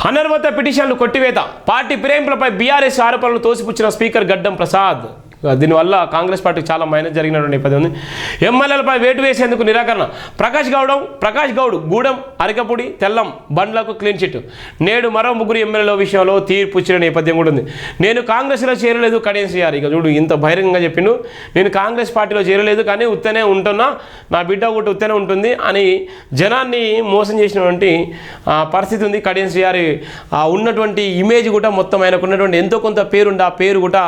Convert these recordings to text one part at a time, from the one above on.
అనర్హత పిటిషన్లు కొట్టివేత party ఫిరాయింపులపై BRS ఆరోపణలు తోసిపుచ్చిన స్పీకర్ గడ్డం ప్రసాద్. దీనివల్ల కాంగ్రెస్ పార్టీకి చాలా మైనస్ జరిగినటువంటి నేపథ్యం ఉంది. ఎమ్మెల్యేలపై వేటు వేసేందుకు నిరాకరణ. ప్రకాష్ గౌడ్ గూడెం అరకపూడి తెల్లం బండ్లకు క్లీన్ చిట్. నేడు మరో ముగ్గురు ఎమ్మెల్యేల విషయంలో తీర్పు ఇచ్చిన నేపథ్యం కూడా ఉంది. నేను కాంగ్రెస్లో చేరలేదు కడియం శ్రీహారి. ఇక చూడు ఇంత బహిరంగంగా చెప్పిండు, నేను కాంగ్రెస్ పార్టీలో చేరలేదు కానీ ఉత్తనే ఉంటున్నా, నా బిడ్డ ఒకటి ఉత్తనే ఉంటుంది అని జనాన్ని మోసం చేసినటువంటి పరిస్థితి ఉంది. కడియం శ్రీహారి ఉన్నటువంటి ఇమేజ్ కూడా మొత్తం ఆయనకు ఉన్నటువంటి ఎంతో కొంత పేరుండి ఆ పేరు కూడా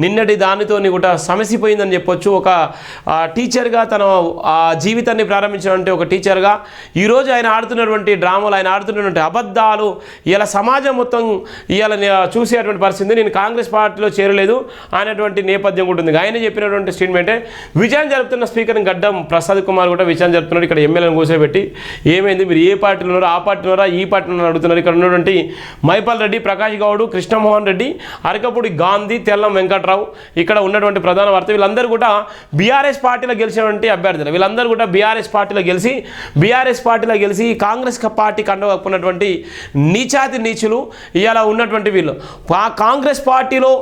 నిన్నటి దానితో కూడా సమసిపోయిందని చెప్పొచ్చు. ఒక టీచర్గా తన జీవితాన్ని ప్రారంభించినటువంటి ఒక టీచర్గా ఈరోజు ఆయన ఆడుతున్నటువంటి డ్రామాలు, ఆయన ఆడుతున్నటువంటి అబద్ధాలు ఇలా సమాజం మొత్తం ఇలా చూసేటువంటి పరిస్థితి. నేను కాంగ్రెస్ పార్టీలో చేరలేదు అనేటువంటి నేపథ్యం ఉంటుంది. ఆయన చెప్పినటువంటి స్టేట్మెంటే విచారణ జరుపుతున్న స్పీకర్ని గడ్డం ప్రసాద్ కుమార్ కూడా విచారణ జరుపుతున్నాడు. ఇక్కడ ఎమ్మెల్యేలను కూర్చోబెట్టి ఏమైంది, మీరు ఏ పార్టీలో ఉన్నారో ఆ పార్టీలో ఉన్నారా ఈ పార్టీలో ఉన్నారో అడుగుతున్నారు. ఇక్కడ ఉన్నటువంటి మైపాల్ రెడ్డి, ప్రకాష్ గౌడ్, కృష్ణమోహన్ రెడ్డి, అరకపూడి గాంధీ, తెల్లం వెంకట్రావు ఇక్కడ ఉన్నటువంటి ప్రధాన వార్త. వీళ్ళందరూ కూడా బీఆర్ఎస్ పార్టీలో గెలిచినటువంటి అభ్యర్థులు. వీళ్ళందరూ కూడా బీఆర్ఎస్ పార్టీలో గెలిచి కాంగ్రెస్ పార్టీ కండవప్పున్నటువంటి నీచాతి నీచులు ఇలా ఉన్నటువంటి వీళ్ళు. కాంగ్రెస్ పార్టీలో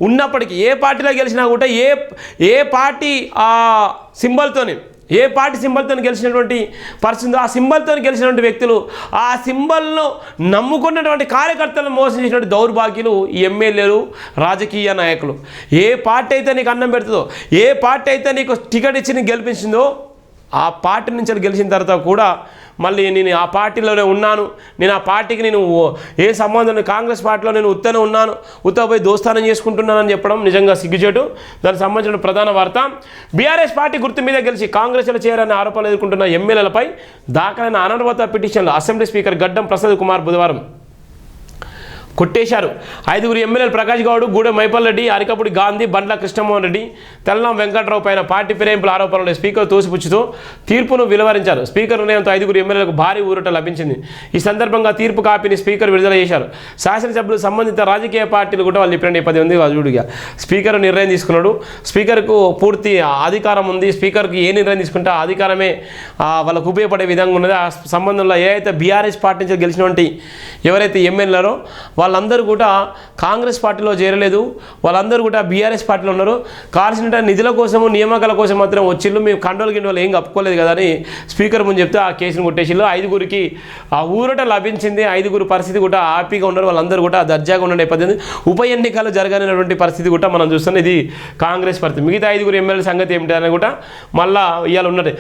ఉన్నప్పటికీ ఏ పార్టీలో గెలిచినా కూడా ఏ పార్టీ సింబల్తోని గెలిచినటువంటి పరిస్థితి, ఆ సింబల్తో గెలిచినటువంటి వ్యక్తులు, ఆ సింబల్ను నమ్ముకున్నటువంటి కార్యకర్తలను మోసం చేసినటువంటి దౌర్భాగ్యులు ఈ ఎమ్మెల్యేలు, రాజకీయ నాయకులు. ఏ పార్టీ అయితే నీకు అన్నం పెడుతుందో, ఏ పార్టీ అయితే నీకు టికెట్ ఇచ్చి నీకు గెలిపించిందో ఆ పార్టీ నుంచి గెలిచిన తర్వాత కూడా మళ్ళీ నేను ఆ పార్టీలోనే ఉన్నాను, నేను ఆ పార్టీకి నేను ఏ సంబంధం, కాంగ్రెస్ పార్టీలో నేను ఉత్తనే ఉన్నాను, పోయి దోస్తానం చేసుకుంటున్నానని చెప్పడం నిజంగా సిగ్గుచేటు. దానికి సంబంధించిన ప్రధాన వార్త, బీఆర్ఎస్ పార్టీ గుర్తు మీద గెలిచి కాంగ్రెస్లో చేరని ఆరోపణలు ఎదుర్కొంటున్న ఎమ్మెల్యేలపై దాఖలైన అనర్హత పిటిషన్లు అసెంబ్లీ స్పీకర్ గడ్డం ప్రసాద్ కుమార్ బుధవారం కొట్టేశారు. 5 ఎమ్మెల్యేలు ప్రకాష్ గౌడ్, గూడెం మైపాల్ రెడ్డి, అరకపూడి గాంధీ, బండ్ల కృష్ణమోహన్ రెడ్డి, తెల్లం వెంకట్రావు పైన పార్టీ ఫిరాయింపుల ఆరోపణలు స్పీకర్ తోసిపుచ్చుతూ తీర్పును వెలువరించారు. స్పీకర్ నిర్ణయంతో 5 ఎమ్మెల్యేలకు భారీ ఊరట లభించింది. ఈ సందర్భంగా తీర్పు కాపీని స్పీకర్ విడుదల చేశారు. శాసనసభ్యులు సంబంధిత రాజకీయ పార్టీలు కూడా వాళ్ళు చెప్పిన నేపథ్యం ఉంది. చూడుగా స్పీకర్ నిర్ణయం తీసుకున్నాడు. స్పీకర్కు పూర్తి అధికారం ఉంది. స్పీకర్కి ఏ నిర్ణయం తీసుకుంటే ఆ అధికారమే వాళ్ళకు ఉపయోగపడే విధంగా ఉన్నది. ఆ సంబంధంలో ఏదైతే బీఆర్ఎస్ పార్టీ నుంచి గెలిచినటువంటి ఎవరైతే ఎమ్మెల్యేలో వాళ్ళందరూ కూడా కాంగ్రెస్ పార్టీలో చేరలేదు, వాళ్ళందరూ కూడా బీఆర్ఎస్ పార్టీలో ఉన్నారు. కావాల్సిన నిధుల కోసము నియామకాల కోసం మాత్రం వచ్చిళ్ళు, మేము కండోలు ఏం కప్పుకోలేదు కదా అని స్పీకర్ ముందు చెప్తే ఆ కేసును కొట్టేసిళ్ళు. 5 ఆ ఊరట లభించింది. 5 పరిస్థితి కూడా హ్యాపీగా ఉన్నారు. వాళ్ళందరూ కూడా దర్జాగా ఉన్న నేపథ్యం. ఉప ఎన్నికలు జరగనటువంటి పరిస్థితి కూడా మనం చూస్తున్నాం. ఇది కాంగ్రెస్ పరిస్థితి. మిగతా 5 ఎమ్మెల్యేల సంగతి ఏమిటి అని కూడా మళ్ళీ ఇవాళ ఉన్నది.